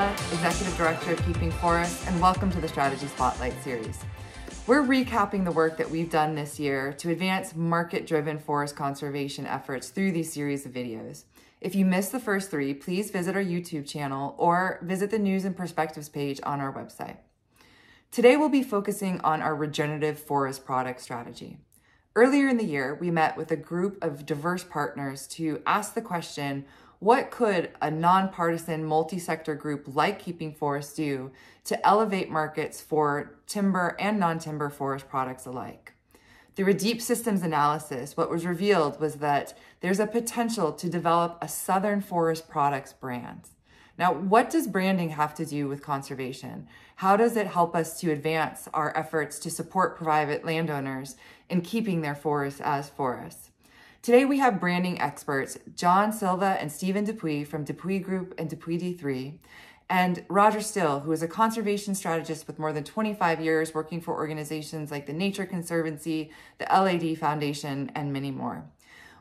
Silva, Executive Director of Keeping Forests, and welcome to the Strategy Spotlight series. We're recapping the work that we've done this year to advance market-driven forest conservation efforts through these series of videos. If you missed the first three, please visit our YouTube channel or visit the News and Perspectives page on our website. Today, we'll be focusing on our regenerative forest product strategy. Earlier in the year, we met with a group of diverse partners to ask the question, what could a nonpartisan multi-sector group like Keeping Forests do to elevate markets for timber and non-timber forest products alike? Through a deep systems analysis, what was revealed was that there's a potential to develop a Southern Forest Products brand. Now, what does branding have to do with conservation? How does it help us to advance our efforts to support private landowners in keeping their forests as forests? Today, we have branding experts John Silva and Stephen Dupuy from Dupuy Group and Dupuy D3, and Roger Still, who is a conservation strategist with more than 25 years working for organizations like the Nature Conservancy, the LAD Foundation, and many more.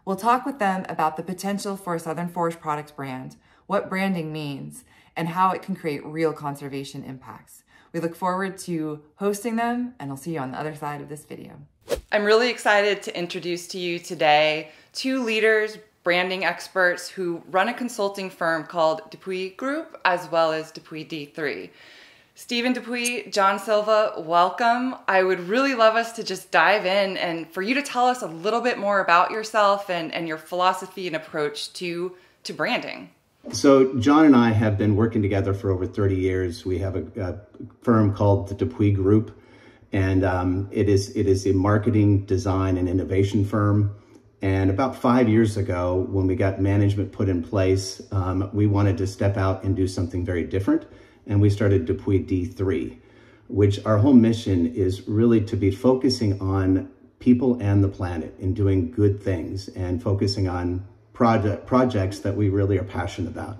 We'll talk with them about the potential for a Southern Forest Products brand, what branding means, and how it can create real conservation impacts. We look forward to hosting them, and I'll see you on the other side of this video. I'm really excited to introduce to you today two leaders, branding experts who run a consulting firm called Dupuy Group, as well as Dupuy D3. Stephen Dupuy, John Silva, welcome. I would really love us to just dive in and for you to tell us a little bit more about yourself and your philosophy and approach to branding. So John and I have been working together for over 30 years. We have a firm called the Dupuy Group, and it is a marketing, design, and innovation firm. And about 5 years ago, when we got management put in place, we wanted to step out and do something very different. And we started Dupuy D3, which our whole mission is really to be focusing on people and the planet and doing good things and focusing on projects that we really are passionate about.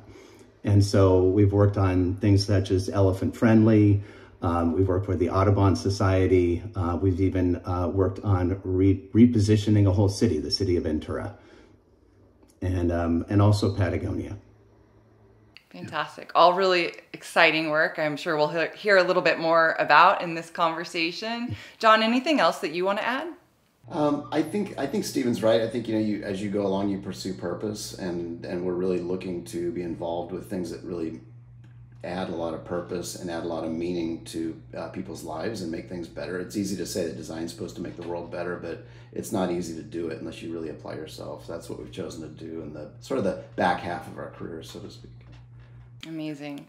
And so we've worked on things such as Elephant Friendly. We've worked with the Audubon Society. We've even worked on repositioning a whole city, the city of Ventura, and also Patagonia. Fantastic. All really exciting work. I'm sure we'll hear a little bit more about in this conversation. John, anything else that you want to add? I think Stephen's right. I think, you as you go along, you pursue purpose, and we're really looking to be involved with things that really add a lot of purpose and add a lot of meaning to people's lives and make things better. It's easy to say that design's supposed to make the world better, but it's not easy to do it unless you really apply yourself. That's what we've chosen to do in the sort of the back half of our careers, so to speak. Amazing.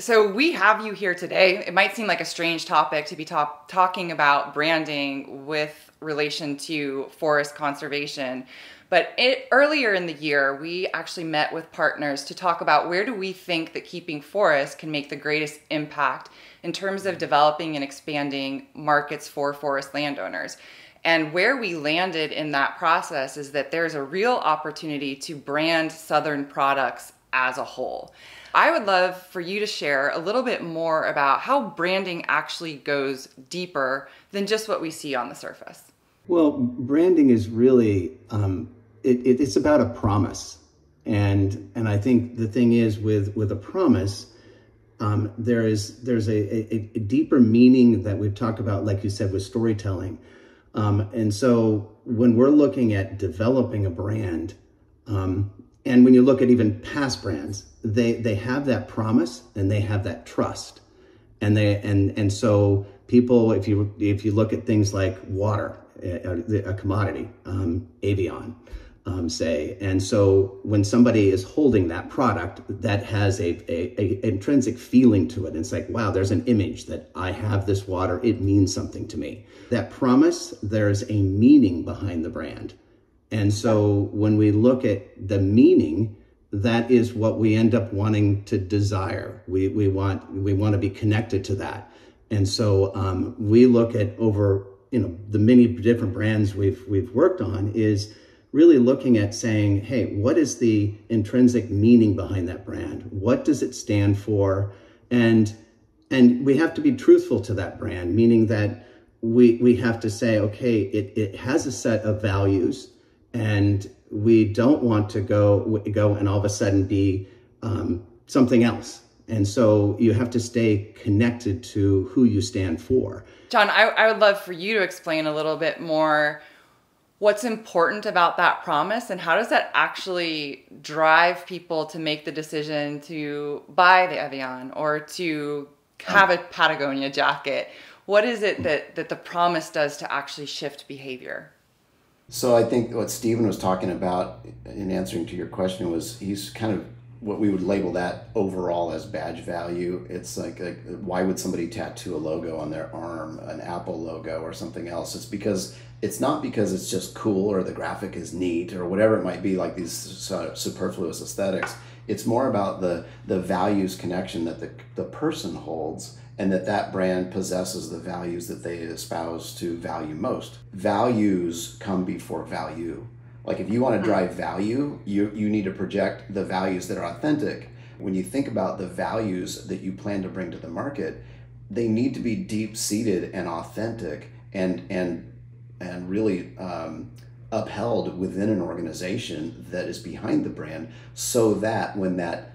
So we have you here today. It might seem like a strange topic to be talking about branding with relation to forest conservation, but earlier in the year, we actually met with partners to talk about where do we think that Keeping Forests can make the greatest impact in terms of developing and expanding markets for forest landowners. And where we landed in that process is that there's a real opportunity to brand Southern products as a whole. I would love for you to share a little bit more about how branding actually goes deeper than just what we see on the surface. Well, branding is really, it's about a promise. And I think the thing is with a promise, there's a deeper meaning that we've talked about, like you said, with storytelling. And so when we're looking at developing a brand, and when you look at even past brands, they have that promise and they have that trust, and so people, if you look at things like water, a commodity, Evian, say, and so when somebody is holding that product, that has a intrinsic feeling to it. It's like, wow, there's an image that I have this water. It means something to me. That promise, there's a meaning behind the brand. And so when we look at the meaning, that is what we end up wanting to desire. We want to be connected to that. And so we look at over, the many different brands we've worked on is really looking at saying, hey, what is the intrinsic meaning behind that brand? What does it stand for? And we have to be truthful to that brand, meaning that we have to say, okay, it has a set of values, and we don't want to go and all of a sudden be something else. And so you have to stay connected to who you stand for. John, I would love for you to explain a little bit more what's important about that promise and how does that actually drive people to make the decision to buy the Evian or to have a Patagonia jacket. What is it that the promise does to actually shift behavior? So I think what Stephen was talking about in answering to your question was he's kind of what we would label that overall as badge value. It's like why would somebody tattoo a logo on their arm, an Apple logo or something else? It's not because it's just cool or the graphic is neat or whatever it might be, like these superfluous aesthetics. It's more about the values connection that the person holds, and that brand possesses the values that they espouse to value most. Values come before value. Like if you want to drive value, you need to project the values that are authentic. When you think about the values that you plan to bring to the market, they need to be deep-seated and authentic and really upheld within an organization that is behind the brand, so that when that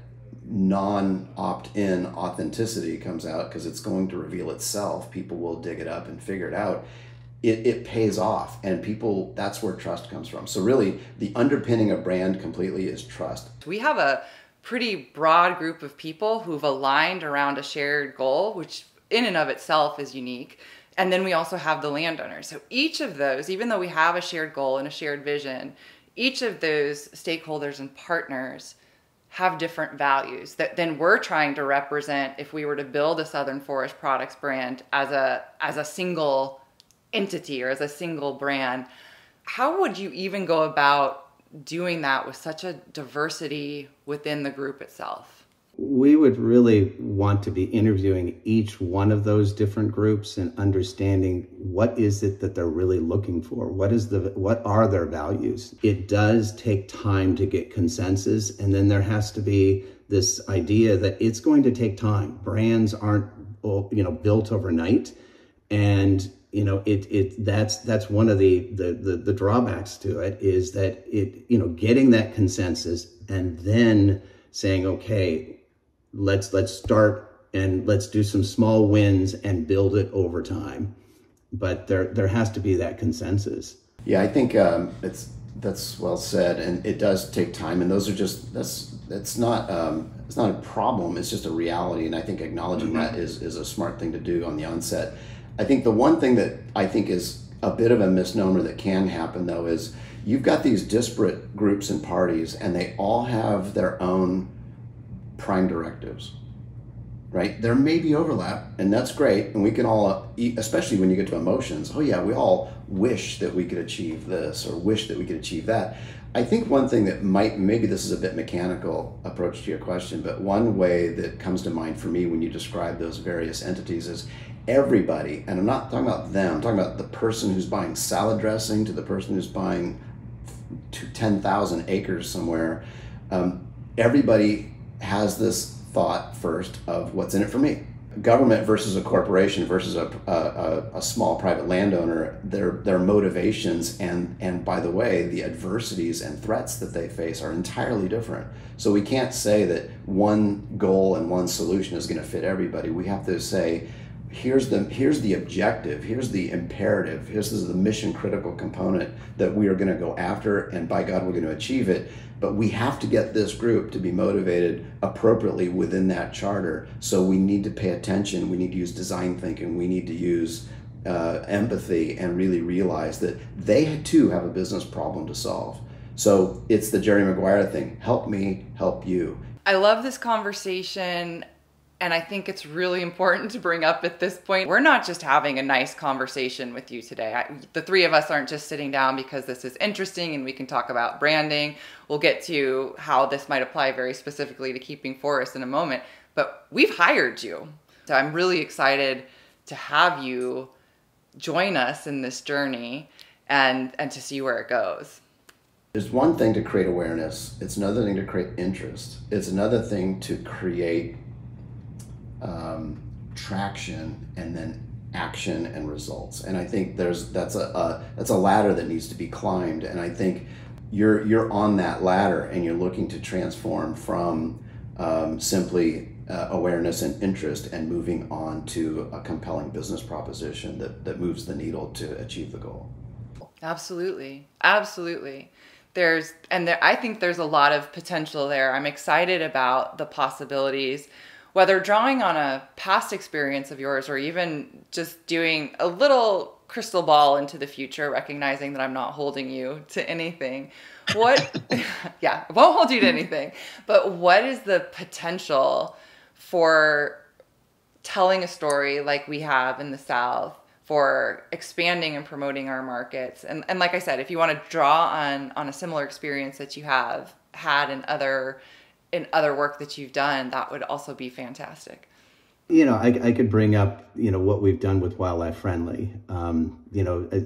non-opt-in authenticity comes out, because it's going to reveal itself, people will dig it up and figure it out, it pays off, and people, that's where trust comes from. So really the underpinning of brand completely is trust. We have a pretty broad group of people who've aligned around a shared goal, which in and of itself is unique. And then we also have the landowners. So each of those, even though we have a shared goal and a shared vision, each of those stakeholders and partners have different values that then we're trying to represent if we were to build a Southern Forest Products brand as a single entity or as a single brand. How would you even go about doing that with such a diversity within the group itself? We would really want to be interviewing each one of those different groups and understanding what is it that they're really looking for. What are their values? It does take time to get consensus, and then there has to be this idea that it's going to take time. Brands aren't, built overnight, and that's one of the drawbacks to it, is that getting that consensus and then saying, okay, let's start and let's do some small wins and build it over time. But there has to be that consensus. Yeah, I think that's well said, and it does take time, and those are it's not a problem, it's just a reality, and I think acknowledging that is a smart thing to do on the onset. I think the one thing that I think is a bit of a misnomer that can happen, though, is you've got these disparate groups and parties, and they all have their own prime directives, right? There may be overlap, and that's great, and we can all, especially when you get to emotions, oh yeah, we all wish that we could achieve this or wish that we could achieve that. I think one thing that maybe this is a bit mechanical approach to your question, but one way that comes to mind for me when you describe those various entities is everybody, and I'm not talking about them, I'm talking about the person who's buying salad dressing to the person who's buying 10,000 acres somewhere. Everybody has this thought first of what's in it for me. Government versus a corporation versus a small private landowner, their motivations and by the way, the adversities and threats that they face are entirely different. So we can't say that one goal and one solution is going to fit everybody. We have to say, here's the objective, here's the imperative, this is the mission critical component that we are going to go after, and by God, we're going to achieve it. But we have to get this group to be motivated appropriately within that charter. So we need to pay attention, we need to use design thinking, we need to use empathy, and really realize that they too have a business problem to solve. So it's the Jerry Maguire thing, help me, help you. I love this conversation. And I think it's really important to bring up at this point, we're not just having a nice conversation with you today. The three of us aren't just sitting down because this is interesting and we can talk about branding. We'll get to how this might apply very specifically to Keeping Forest in a moment, but we've hired you. So I'm really excited to have you join us in this journey and to see where it goes. There's one thing to create awareness. It's another thing to create interest. It's another thing to create traction, and then action and results. And I think that's a ladder that needs to be climbed. And I think you're on that ladder, and you're looking to transform from simply awareness and interest, and moving on to a compelling business proposition that moves the needle to achieve the goal. Absolutely. Absolutely. I think there's a lot of potential there. I'm excited about the possibilities, whether drawing on a past experience of yours or even just doing a little crystal ball into the future, recognizing that I'm not holding you to anything. Yeah, I won't hold you to anything, but what is the potential for telling a story like we have in the South, for expanding and promoting our markets? And like I said, if you want to draw on a similar experience that you have had in other work that you've done, that would also be fantastic. I could bring up, what we've done with Wildlife Friendly,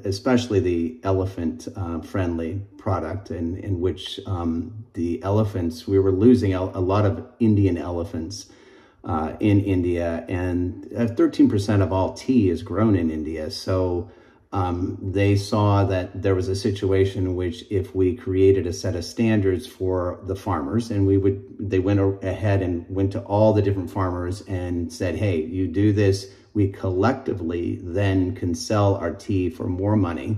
especially the elephant friendly product in which the elephants, we were losing a lot of Indian elephants in India, and 13% of all tea is grown in India. So they saw that there was a situation in which if we created a set of standards for the farmers, and they went ahead and went to all the different farmers and said, hey, you do this, we collectively then can sell our tea for more money.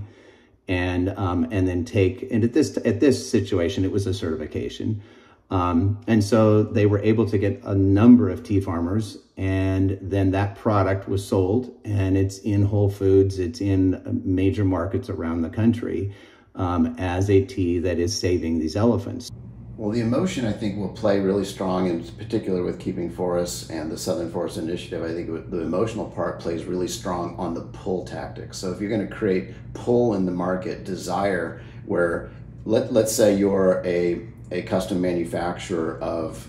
And then at this situation, it was a certification. And so they were able to get a number of tea farmers, and then that product was sold, and it's in Whole Foods, it's in major markets around the country as a tea that is saving these elephants. Well, the emotion, I think, will play really strong, in particular with Keeping Forests and the Southern Forest Initiative. I think the emotional part plays really strong on the pull tactics. So if you're going to create pull in the market, desire, where let's say you're a custom manufacturer of,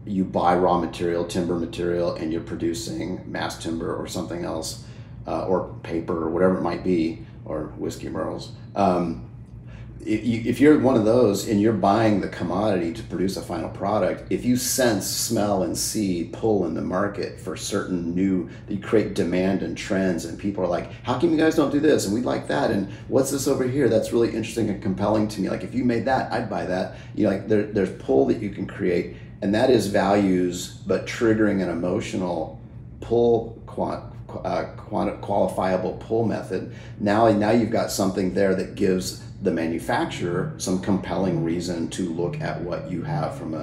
you buy raw material, timber material, and you're producing mass timber or something else, or paper or whatever it might be, or whiskey merles. If you're one of those and you're buying the commodity to produce a final product, if you sense, smell, and see pull in the market for certain you create demand and trends, and people are like, how come you guys don't do this? And we'd like that. And what's this over here? That's really interesting and compelling to me. Like, if you made that, I'd buy that. There's pull that you can create, and that is values, but triggering an emotional pull, qualifiable pull method. Now you've got something there that gives the manufacturer some compelling reason to look at what you have from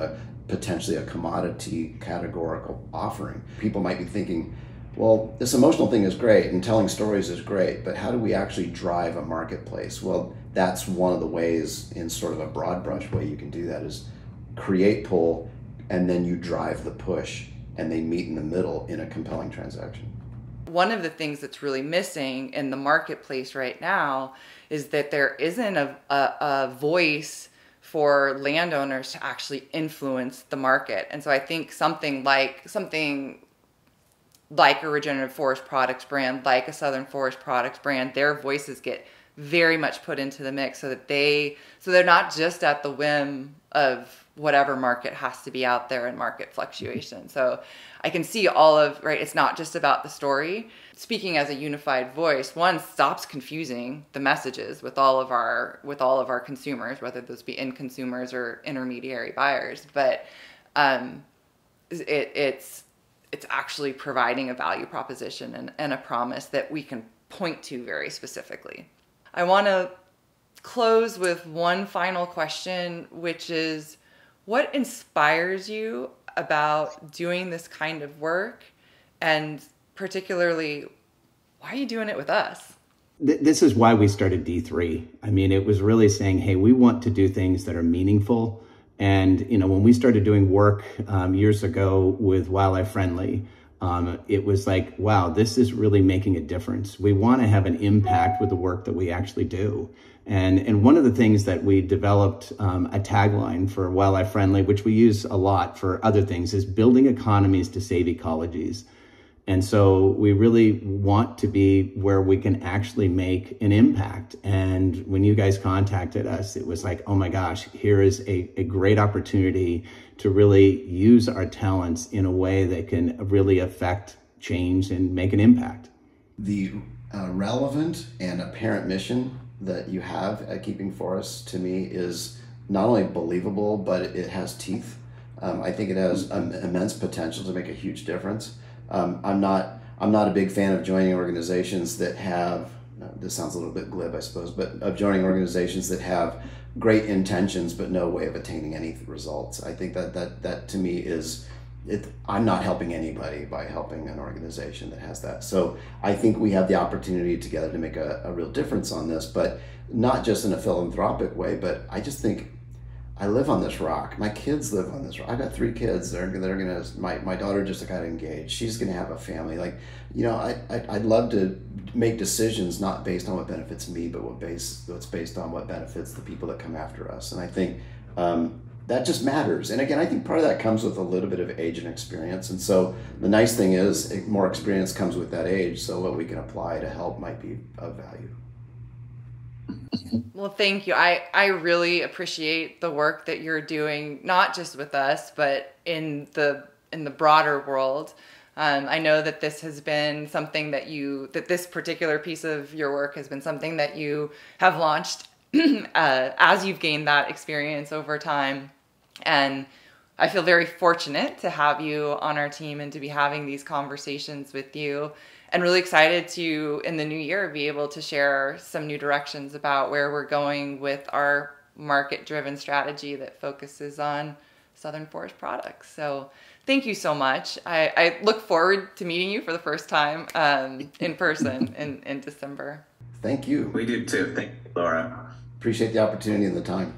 potentially a commodity categorical offering. People might be thinking, well, this emotional thing is great and telling stories is great, but how do we actually drive a marketplace? Well, that's one of the ways, in sort of a broad brush way you can do that, is create pull, and then you drive the push, and they meet in the middle in a compelling transaction. One of the things that's really missing in the marketplace right now is that there isn't a voice for landowners to actually influence the market. And so I think something like a Regenerative Forest Products brand, like a Southern Forest Products brand, their voices get very much put into the mix so they're not just at the whim of whatever market has to be out there in market fluctuation. So I can see it's not just about the story. Speaking as a unified voice, one, stops confusing the messages with all of our consumers, whether those be end consumers or intermediary buyers. But it's actually providing a value proposition and a promise that we can point to very specifically. I want to close with one final question, which is, what inspires you about doing this kind of work? And particularly, why are you doing it with us? This is why we started D3. I mean, it was really saying, hey, we want to do things that are meaningful. And, when we started doing work years ago with Wildlife Friendly, it was like, wow, this is really making a difference. We want to have an impact with the work that we actually do. And one of the things that we developed, a tagline for Wildlife Friendly, which we use a lot for other things, is building economies to save ecologies. And so we really want to be where we can actually make an impact. And when you guys contacted us, it was like, oh my gosh, here is a great opportunity to really use our talents in a way that can really affect change and make an impact. The relevant and apparent mission that you have at Keeping Forests, to me, is not only believable, but it has teeth. I think it has immense potential to make a huge difference. I'm not a big fan of joining organizations that have, this sounds a little bit glib, I suppose, but of joining organizations that have great intentions but no way of attaining any results. I think that to me is it. I'm not helping anybody by helping an organization that has that. So I think we have the opportunity together to make a real difference on this, but not just in a philanthropic way. But I just think I live on this rock. My kids live on this rock. I've got 3 kids. They're gonna. My daughter just got engaged. She's gonna have a family. Like, I'd love to make decisions not based on what benefits me, but what's based on what benefits the people that come after us. And I think that just matters. And again, I think part of that comes with a little bit of age and experience. And so the nice thing is, more experience comes with that age. So what we can apply to help might be of value. Well, thank you. I really appreciate the work that you're doing, not just with us, but in the broader world. I know that this has been something that this particular piece of your work has been something that you have launched as you've gained that experience over time. And I feel very fortunate to have you on our team and to be having these conversations with you, and really excited to, in the new year, be able to share some new directions about where we're going with our market-driven strategy that focuses on Southern Forest products. So thank you so much. I look forward to meeting you for the first time in person in December. Thank you. We do too. Thank you, Laura. Appreciate the opportunity and the time.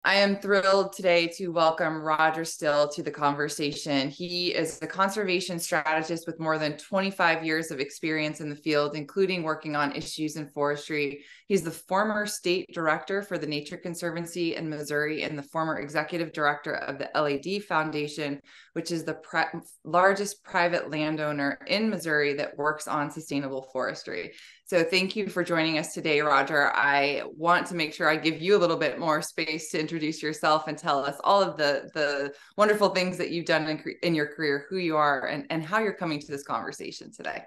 I am thrilled today to welcome Roger Still to the conversation. He is a conservation strategist with more than 25 years of experience in the field, including working on issues in forestry. He's the former state director for the Nature Conservancy in Missouri and the former executive director of the LAD Foundation, which is the largest private landowner in Missouri that works on sustainable forestry. So thank you for joining us today, Roger. I want to make sure I give you a little bit more space to introduce yourself and tell us all of the wonderful things that you've done in your career, who you are, and how you're coming to this conversation today.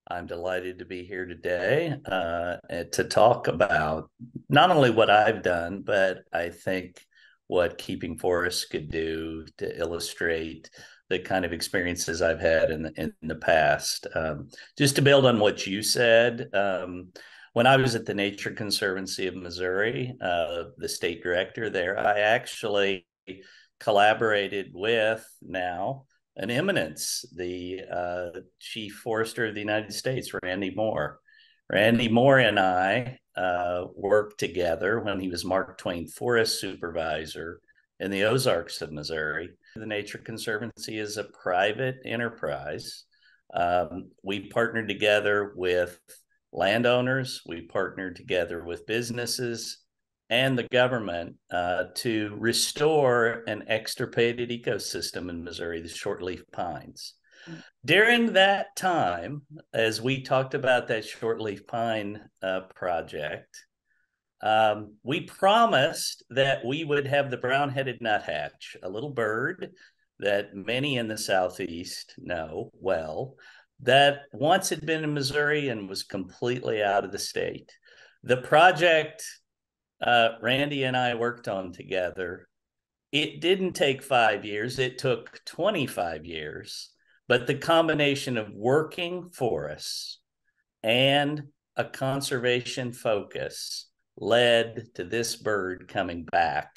I'm delighted to be here today to talk about not only what I've done, but I think what Keeping Forests could do to illustrate the kind of experiences I've had in the past. Just to build on what you said, when I was at the Nature Conservancy of Missouri, the state director there, I actually collaborated with now an eminence, the chief forester of the United States, Randy Moore. Randy Moore and I worked together when he was Mark Twain Forest Supervisor in the Ozarks of Missouri. The Nature Conservancy is a private enterprise. We partnered together with landowners, we partnered together with businesses and the government to restore an extirpated ecosystem in Missouri, the shortleaf pines. During that time, as we talked about that shortleaf pine project, we promised that we would have the brown-headed nuthatch, a little bird that many in the Southeast know well, that once had been in Missouri and was completely out of the state. The project Randy and I worked on together, it didn't take 5 years, it took 25 years, but the combination of working forests and a conservation focus led to this bird coming back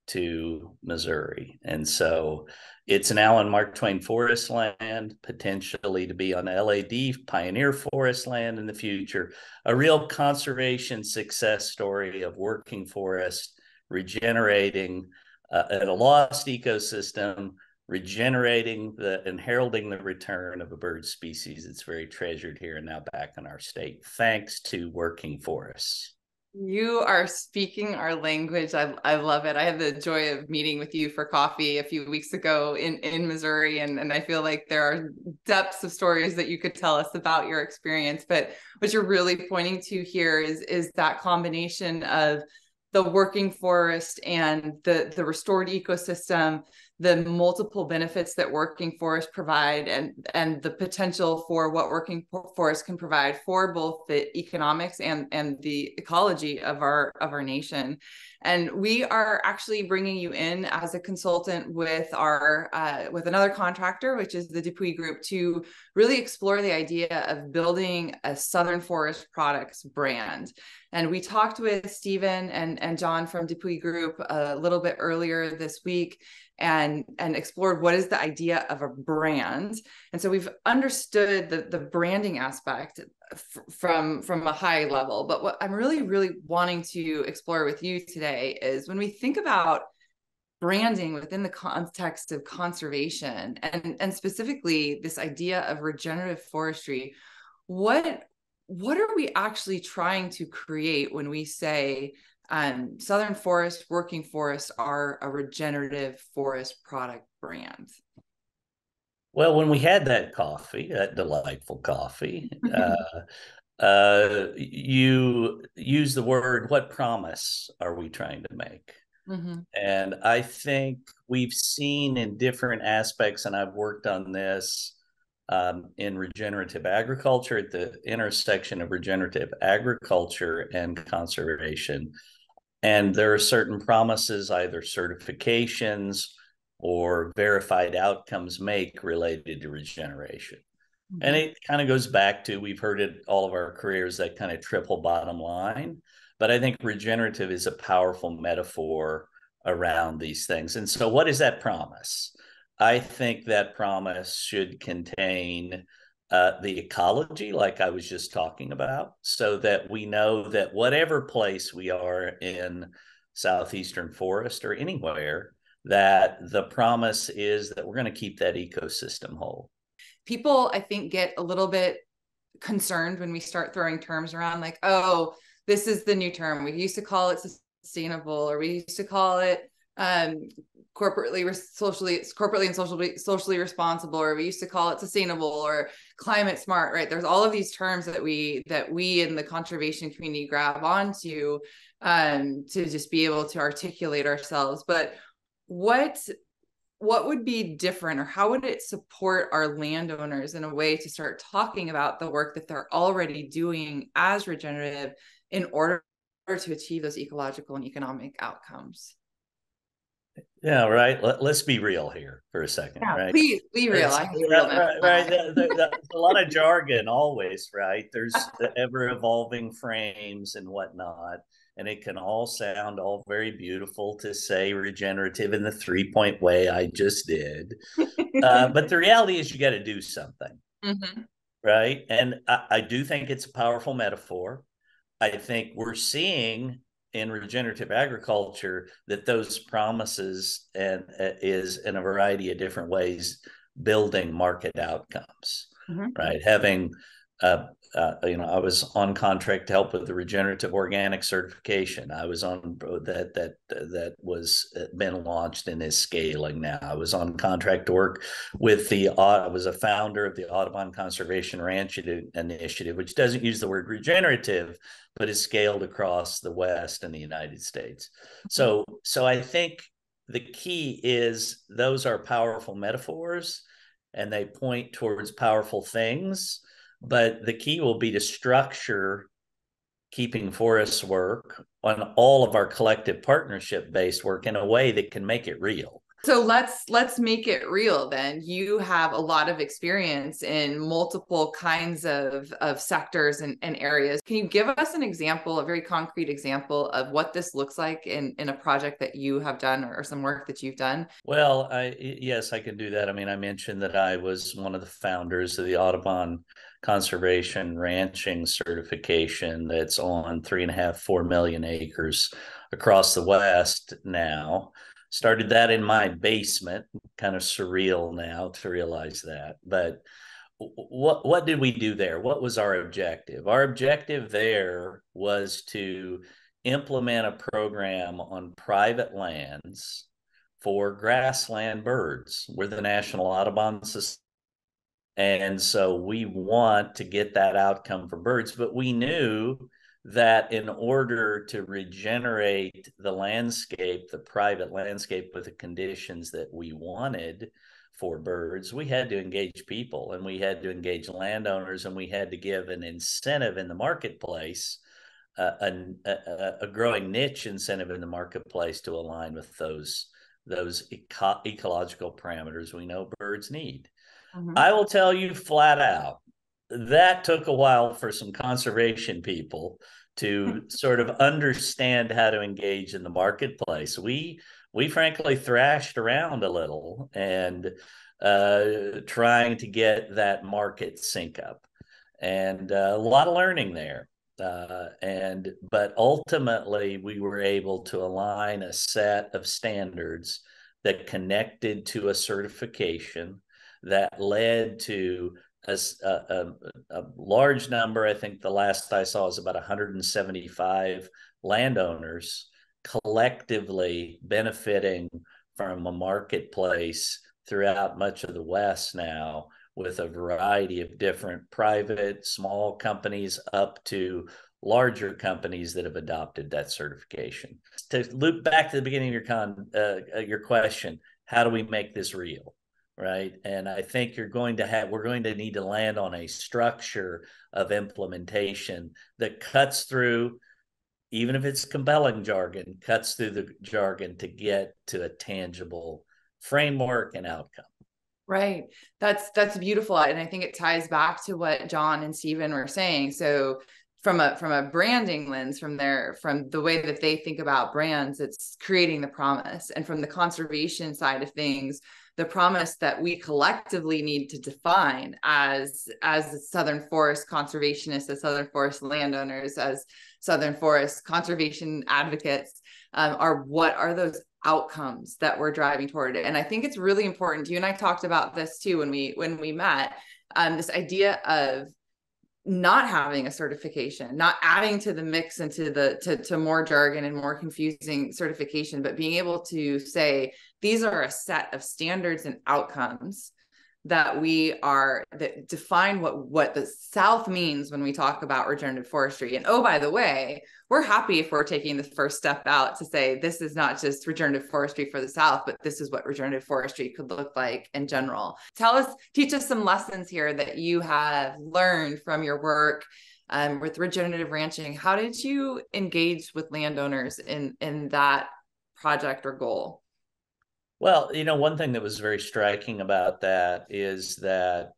to Missouri. And so it's now on Mark Twain Forest land, potentially to be on LAD Pioneer Forest land in the future, a real conservation success story of working forest, regenerating a lost ecosystem, regenerating and heralding the return of a bird species that's very treasured here and now back in our state, thanks to working forests. You are speaking our language. I love it. I had the joy of meeting with you for coffee a few weeks ago in Missouri, and I feel like there are depths of stories that you could tell us about your experience. But what you're really pointing to here is that combination of the working forest and the restored ecosystem the multiple benefits that working forests provide, and the potential for what working forests can provide for both the economics and the ecology of our nation. And we are actually bringing you in as a consultant with with another contractor, which is the Dupuis Group, to really explore the idea of building a Southern Forest Products brand. And we talked with Stephen and John from Dupuis Group a little bit earlier this week, and explored what is the idea of a brand. And so we've understood the branding aspect from a high level. But what I'm really wanting to explore with you today is, when we think about branding within the context of conservation, and specifically this idea of regenerative forestry, what are we actually trying to create when we say Southern Forest Working Forests are a regenerative forest product brand? Well, when we had that coffee, that delightful coffee, you use the word, what promise are we trying to make? Mm-hmm. And I think we've seen in different aspects, and I've worked on this in regenerative agriculture, at the intersection of regenerative agriculture and conservation. And there are certain promises, either certifications or verified outcomes make, related to regeneration. Mm-hmm. And it kind of goes back to, we've heard it all of our careers, that kind of triple bottom line. But I think regenerative is a powerful metaphor around these things. And so what is that promise? I think that promise should contain the ecology, like I was just talking about, so that we know that whatever place we are in southeastern forest or anywhere, that the promise is that we're going to keep that ecosystem whole. People, I think, get a little bit concerned when we start throwing terms around, like, oh, this is the new term. We used to call it sustainable, or we used to call it corporately and socially responsible, or we used to call it sustainable or climate smart, right? There's all of these terms that we in the conservation community grab onto to just be able to articulate ourselves. But what would be different, or how would it support our landowners in a way to start talking about the work that they're already doing as regenerative in order to achieve those ecological and economic outcomes? Yeah, right. Let's be real here for a second, yeah, right? Please be real. Right. There's a lot of jargon always, right? There's the ever evolving frames and whatnot, and it can all sound all very beautiful to say regenerative in the 3-point way I just did. But the reality is, you got to do something, mm-hmm. right? And I do think it's a powerful metaphor. I think we're seeing in regenerative agriculture that those promises is in a variety of different ways building market outcomes, mm-hmm. right? Having, I was on contract to help with the regenerative organic certification. I was on that was been launched and is scaling now. I was on contract to work with I was a founder of the Audubon Conservation Ranch Initiative, which doesn't use the word regenerative, but is scaled across the West and the United States. So I think the key is, those are powerful metaphors and they point towards powerful things, but the key will be to structure keeping forests work on all of our collective partnership-based work in a way that can make it real. So let's make it real then. You have a lot of experience in multiple kinds of sectors and areas. Can you give us an example, a very concrete example of what this looks like in a project that you have done, or some work that you've done? Well, yes, I can do that. I mean, I mentioned that I was one of the founders of the Audubon Conservation Ranching Certification that's on 3.5-4 million acres across the West now. Started that in my basement, kind of surreal now to realize that. But what did we do there? What was our objective? Our objective there was to implement a program on private lands for grassland birds. We're the National Audubon Society. And so we want to get that outcome for birds, but we knew that in order to regenerate the landscape, the private landscape with the conditions that we wanted for birds, we had to engage people, and we had to engage landowners, and we had to give an incentive in the marketplace, a growing niche incentive in the marketplace to align with those ecological parameters we know birds need. Mm-hmm. I will tell you flat out, that took a while for some conservation people to sort of understand how to engage in the marketplace. We frankly thrashed around a little and trying to get that market sync up, and a lot of learning there. But ultimately we were able to align a set of standards that connected to a certification that led to a large number. I think the last I saw was about 175 landowners collectively benefiting from a marketplace throughout much of the West now, with a variety of different private, small companies up to larger companies that have adopted that certification. To loop back to the beginning of your question, how do we make this real, right? And I think we're going to need to land on a structure of implementation that cuts through, even if it's compelling jargon, cuts through the jargon to get to a tangible framework and outcome. Right. That's beautiful. And I think it ties back to what John and Stephen were saying. So from a branding lens, from the way that they think about brands, it's creating the promise. And from the conservation side of things, the promise that we collectively need to define as Southern Forest conservationists, as Southern Forest landowners, as Southern Forest conservation advocates, are what are those outcomes that we're driving toward it. And I think it's really important. You and I talked about this too when we met, this idea of not having a certification, not adding to the mix and to more jargon and more confusing certification, but being able to say, these are a set of standards and outcomes that define what the South means when we talk about regenerative forestry. And oh, by the way, we're happy if we're taking the first step out to say, this is not just regenerative forestry for the South, but this is what regenerative forestry could look like in general. Teach us some lessons here that you have learned from your work with regenerative ranching. How did you engage with landowners in that project or goal? Well, one thing that was very striking about that is that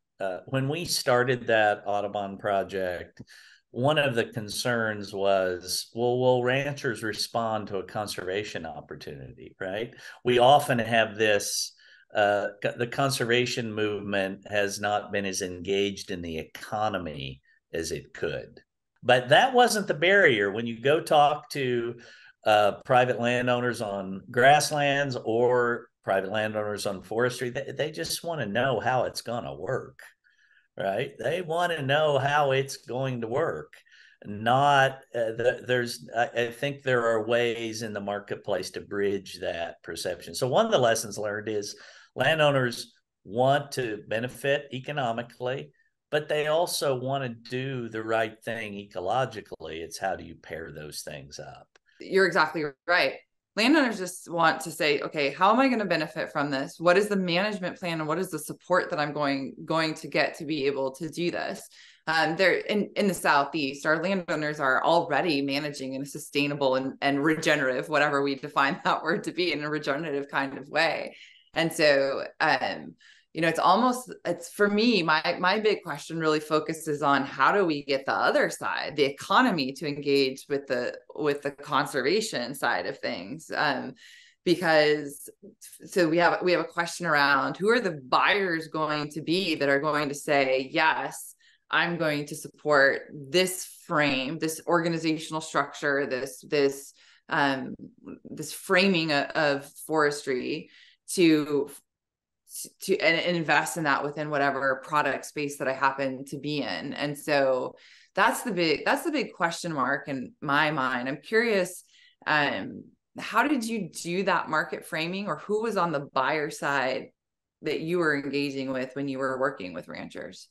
when we started that Audubon project, one of the concerns was, well, will ranchers respond to a conservation opportunity, right? We often have this, the conservation movement has not been as engaged in the economy as it could. But that wasn't the barrier. When you go talk to private landowners on grasslands or private landowners on forestry, they just want to know how it's going to work, right? They want to know how it's going to work. I think there are ways in the marketplace to bridge that perception. So one of the lessons learned is landowners want to benefit economically, but they also want to do the right thing ecologically. It's how do you pair those things up? You're exactly right. Landowners just want to say, okay, how am I going to benefit from this? What is the management plan, and what is the support that I'm going to get to be able to do this? They're in the Southeast, our landowners are already managing in a sustainable and regenerative, whatever we define that word to be, in a regenerative kind of way. And so, it's for me, my big question really focuses on how do we get the other side, the economy, to engage with the conservation side of things. Because so we have a question around, who are the buyers going to be that are going to say, yes, I'm going to support this frame, this organizational structure, this framing of forestry and invest in that within whatever product space that I happen to be in. And so that's the big question mark in my mind. I'm curious, how did you do that market framing, or who was on the buyer side that you were engaging with when you were working with ranchers?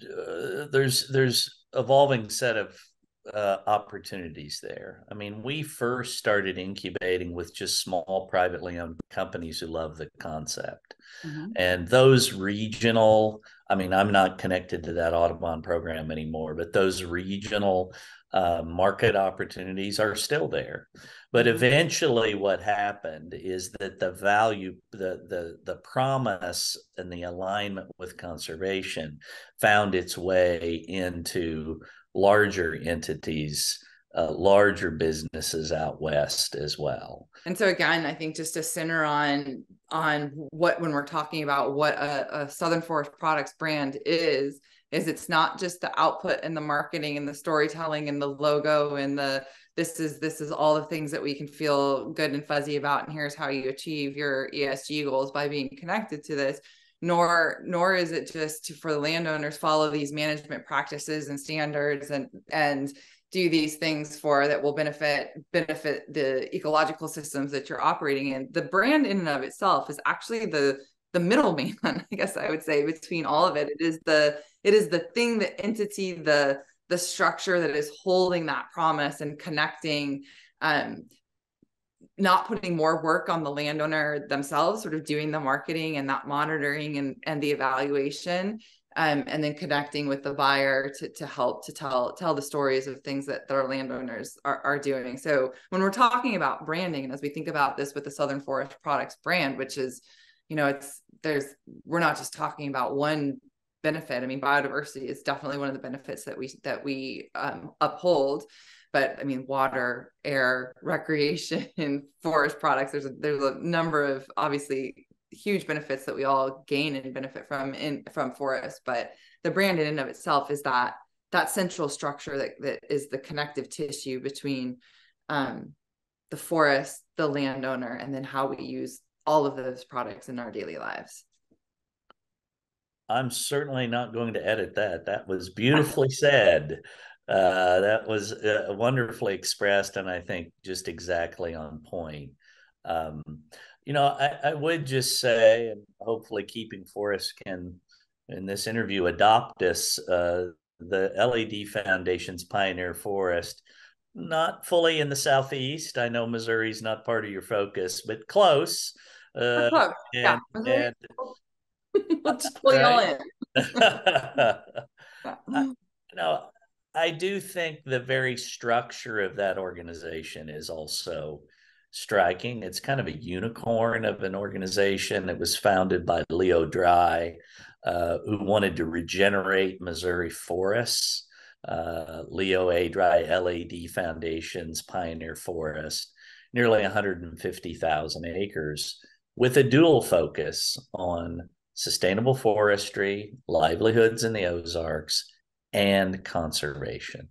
there's evolving set of opportunities there. I mean, we first started incubating with just small privately owned companies who love the concept. Mm-hmm. And those regional, I mean, I'm not connected to that Audubon program anymore, but those regional market opportunities are still there. But eventually what happened is that the value, the promise and the alignment with conservation found its way into larger entities, larger businesses out west as well. And so again, I think just to center on what, when we're talking about what a Southern Forest Products brand is it's not just the output and the marketing and the storytelling and the logo and this is all the things that we can feel good and fuzzy about, and here's how you achieve your ESG goals by being connected to this. Nor is it just for the landowners follow these management practices and standards and do these things that will benefit the ecological systems that you're operating in. The brand in and of itself is actually the middleman, I guess I would say, between all of it. It is the thing, the entity, the structure that is holding that promise and connecting, not putting more work on the landowner themselves, sort of doing the marketing and that monitoring and the evaluation, and then connecting with the buyer to help to tell the stories of things that our landowners are doing. So when we're talking about branding, and as we think about this with the Southern Forest Products brand, which is, we're not just talking about one benefit. I mean, biodiversity is definitely one of the benefits that we uphold. But I mean, water, air, recreation, forest products, there's a number of obviously huge benefits that we all gain and benefit from forests. But the brand in and of itself is that central structure that is the connective tissue between the forest, the landowner, and then how we use all of those products in our daily lives. I'm certainly not going to edit that. That was beautifully said. That was wonderfully expressed, and I think just exactly on point. I would just say, and hopefully Keeping Forest can, in this interview, adopt us, the LAD Foundation's Pioneer Forest, not fully in the Southeast. I know Missouri's not part of your focus, but close. Yeah, and let's pull y'all in. I do think the very structure of that organization is also striking. It's kind of a unicorn of an organization. It was founded by Leo Dry, who wanted to regenerate Missouri forests. Leo A. Dry, LAD Foundation's Pioneer Forest, nearly 150,000 acres, with a dual focus on sustainable forestry, livelihoods in the Ozarks, and conservation.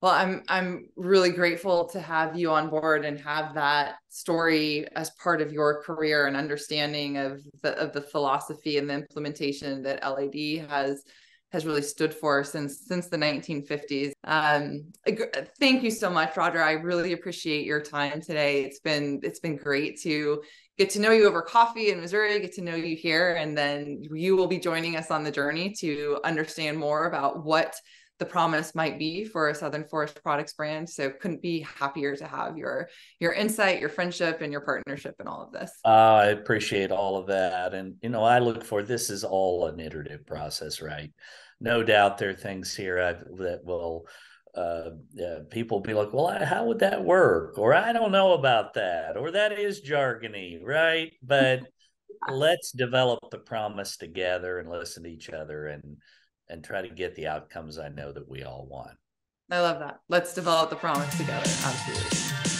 Well, I'm really grateful to have you on board and have that story as part of your career and understanding of the philosophy and the implementation that LAD has really stood for since the 1950s. Thank you so much, Roger. I really appreciate your time today. It's been great to get to know you over coffee in Missouri, get to know you here, and then you will be joining us on the journey to understand more about what the promise might be for a Southern Forest Products brand. So couldn't be happier to have your insight, your friendship, and your partnership in all of this. I appreciate all of that. And, I look for, this is all an iterative process, right? No doubt there are things here that will, people be like, well, how would that work? Or I don't know about that. Or that is jargony, right? But let's develop the promise together and listen to each other and try to get the outcomes I know that we all want. I love that. Let's develop the promise together. Absolutely.